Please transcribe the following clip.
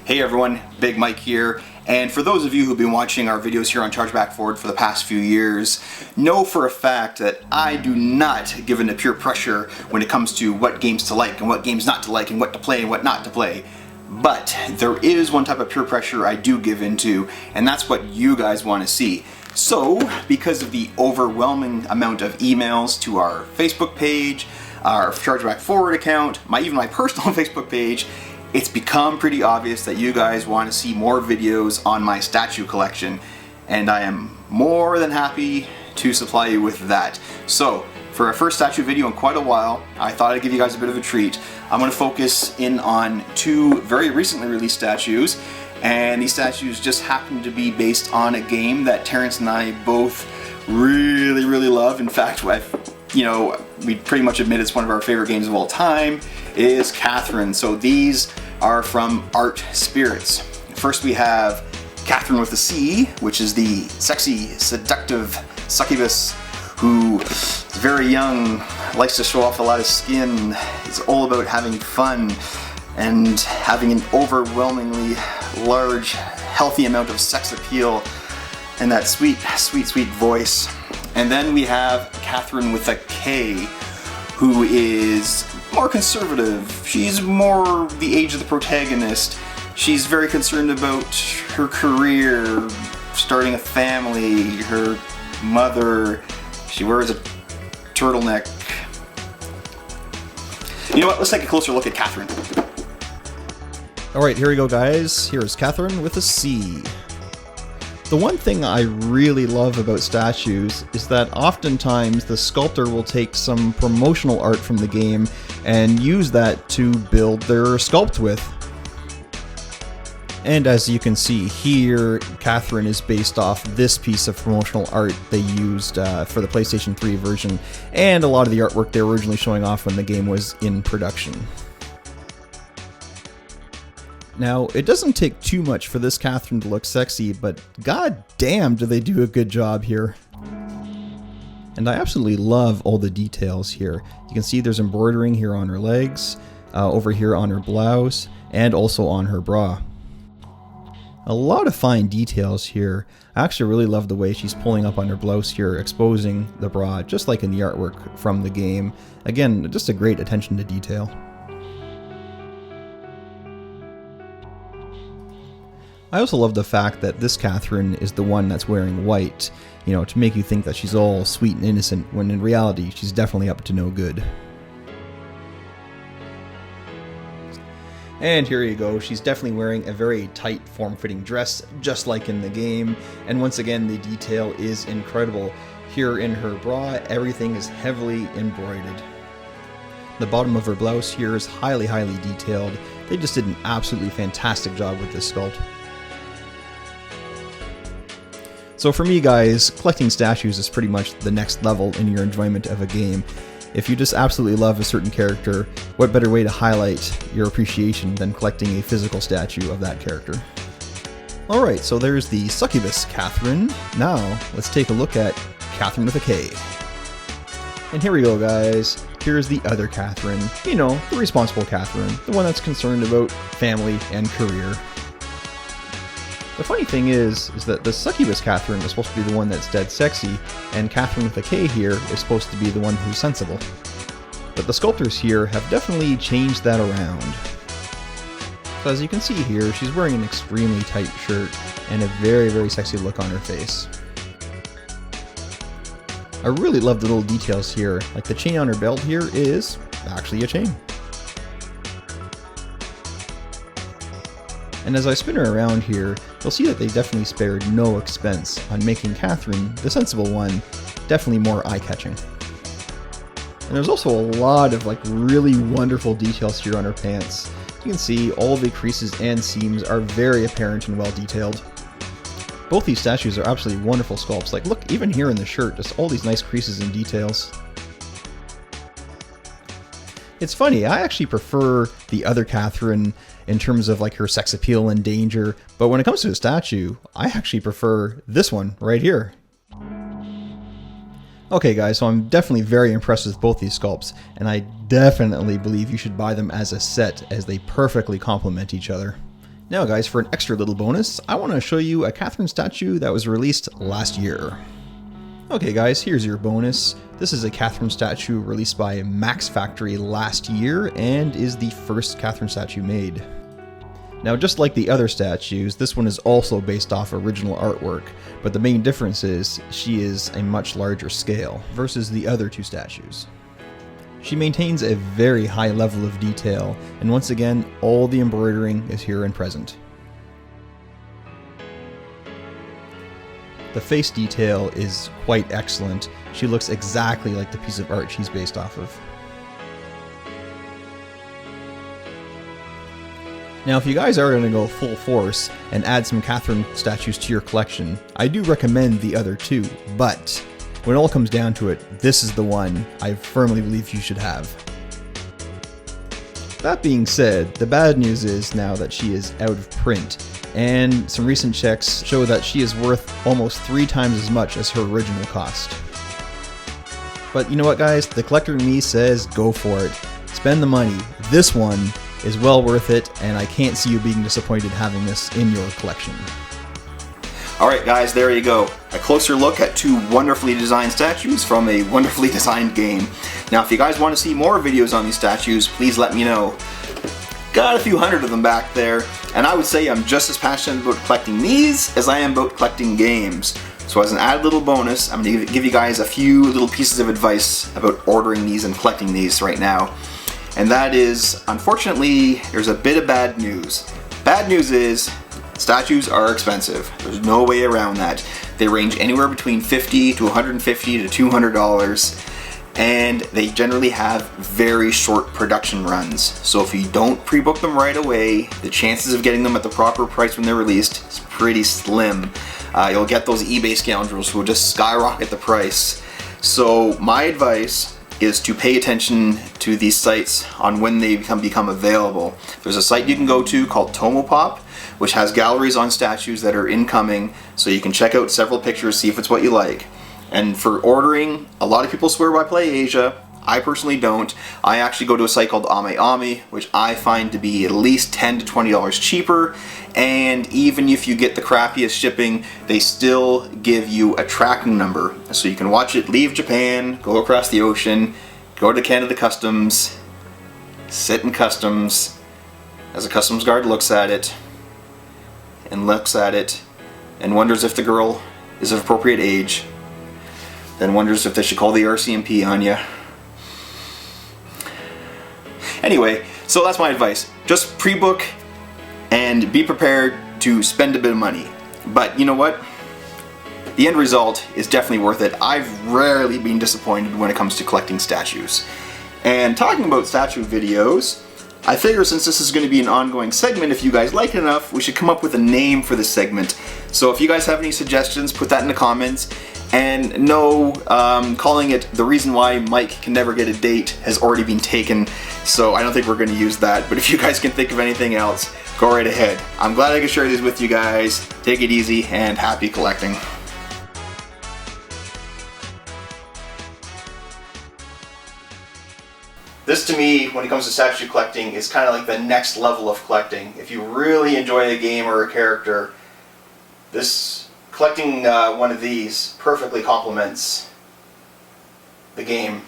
Hey everyone, Big Mike here, and for those of you who've been watching our videos here on Chargeback Forward for the past few years, know for a fact that I do not give in to peer pressure when it comes to what games to like and what games not to like and what to play and what not to play. But there is one type of peer pressure I do give into, and that's what you guys want to see. So, because of the overwhelming amount of emails to our Facebook page, our Chargeback Forward account, even my personal Facebook page, it's become pretty obvious that you guys want to see more videos on my statue collection, and I am more than happy to supply you with that. So, for our first statue video in quite a while, I thought I'd give you guys a bit of a treat. I'm going to focus in on two very recently released statues, and these statues just happen to be based on a game that Terrence and I both really love. In fact, we pretty much admit it's one of our favorite games of all time, is Katherine. So these are from Art Spirits. First we have Katherine with a C, which is the sexy, seductive succubus who is very young, likes to show off a lot of skin, is all about having fun and having an overwhelmingly large, healthy amount of sex appeal and that sweet voice. And then we have Katherine with a K, who is more conservative. She's more the age of the protagonist. She's very concerned about her career, starting a family, her mother. She wears a turtleneck. You know what? Let's take a closer look at Katherine. Alright, here we go, guys. Here's Katherine with a C. The one thing I really love about statues is that oftentimes the sculptor will take some promotional art from the game and use that to build their sculpt with. And as you can see here, Katherine is based off this piece of promotional art they used for the PlayStation 3 version, and a lot of the artwork they were originally showing off when the game was in production. Now, it doesn't take too much for this Katherine to look sexy, but god damn do they do a good job here. And I absolutely love all the details here. You can see there's embroidering here on her legs, over here on her blouse, and also on her bra. A lot of fine details here. I actually really love the way she's pulling up on her blouse here, exposing the bra, just like in the artwork from the game. Again, just a great attention to detail. I also love the fact that this Katherine is the one that's wearing white, to make you think that she's all sweet and innocent, when in reality she's definitely up to no good. And here you go, she's definitely wearing a very tight, form-fitting dress, just like in the game, and once again the detail is incredible. Here in her bra, everything is heavily embroidered. The bottom of her blouse here is highly detailed. They just did an absolutely fantastic job with this sculpt. So for me, guys, collecting statues is pretty much the next level in your enjoyment of a game. If you just absolutely love a certain character, what better way to highlight your appreciation than collecting a physical statue of that character? Alright, so there's the succubus Katherine. Now, let's take a look at Katherine with a K. And here we go, guys. Here's the other Katherine. The responsible Katherine. The one that's concerned about family and career. The funny thing is that the succubus Katherine is supposed to be the one that's dead sexy, and Katherine with a K here is supposed to be the one who's sensible. But the sculptors here have definitely changed that around. So as you can see here, she's wearing an extremely tight shirt and a very sexy look on her face. I really love the little details here, like the chain on her belt here is actually a chain. And as I spin her around here, you'll see that they definitely spared no expense on making Katherine, the sensible one, definitely more eye-catching. And there's also a lot of really wonderful details here on her pants. You can see all the creases and seams are very apparent and well detailed. Both these statues are absolutely wonderful sculpts. Look, even here in the shirt, just all these nice creases and details. It's funny, I actually prefer the other Katherine in terms of her sex appeal and danger, but when it comes to a statue, I actually prefer this one right here. Okay guys, so I'm definitely very impressed with both these sculpts, and I definitely believe you should buy them as a set as they perfectly complement each other. Now guys, for an extra little bonus, I want to show you a Katherine statue that was released last year. Okay guys, here's your bonus. This is a Katherine statue released by Max Factory last year and is the first Katherine statue made. Now just like the other statues, this one is also based off original artwork, but the main difference is she is a much larger scale versus the other two statues. She maintains a very high level of detail, and once again, all the embroidering is here and present. The face detail is quite excellent. She looks exactly like the piece of art she's based off of. Now if you guys are going to go full force and add some Katherine statues to your collection, I do recommend the other two, but when it all comes down to it, this is the one I firmly believe you should have. That being said, the bad news is now that she is out of print, and some recent checks show that she is worth almost 3 times as much as her original cost. But you know what guys, the collector in me says go for it. Spend the money. This one is well worth it, and I can't see you being disappointed having this in your collection. Alright guys, there you go. A closer look at 2 wonderfully designed statues from a wonderfully designed game. Now if you guys want to see more videos on these statues, please let me know. Got a few hundred of them back there, and I would say I'm just as passionate about collecting these as I am about collecting games. So as an added little bonus, I'm going to give you guys a few little pieces of advice about ordering these and collecting these right now. And that is, unfortunately, there's a bit of bad news. Bad news is, statues are expensive. There's no way around that. They range anywhere between $50 to $150 to $200, and they generally have very short production runs. So if you don't pre-book them right away, the chances of getting them at the proper price when they're released is pretty slim. You'll get those eBay scoundrels who will just skyrocket the price. So my advice is to pay attention to these sites on when they become available. There's a site you can go to called Tomopop, which has galleries on statues that are incoming, so you can check out several pictures, see if it's what you like. And for ordering, a lot of people swear by PlayAsia. I personally don't. I actually go to a site called AmeAme, which I find to be at least $10 to $20 cheaper, and even if you get the crappiest shipping, they still give you a tracking number. So you can watch it leave Japan, go across the ocean, go to Canada Customs, sit in customs, as a customs guard looks at it, and wonders if the girl is of appropriate age, then wonders if they should call the RCMP on you. Anyway, so that's my advice. Just pre-book and be prepared to spend a bit of money. But you know what? The end result is definitely worth it. I've rarely been disappointed when it comes to collecting statues. And talking about statue videos, I figure since this is going to be an ongoing segment, if you guys like it enough, we should come up with a name for this segment. So if you guys have any suggestions, put that in the comments. And no, calling it the reason why Mike can never get a date has already been taken, so I don't think we're going to use that. But if you guys can think of anything else, go right ahead. I'm glad I could share these with you guys. Take it easy and happy collecting. This to me, when it comes to statue collecting, is kind of like the next level of collecting. If you really enjoy a game or a character, collecting one of these perfectly complements the game.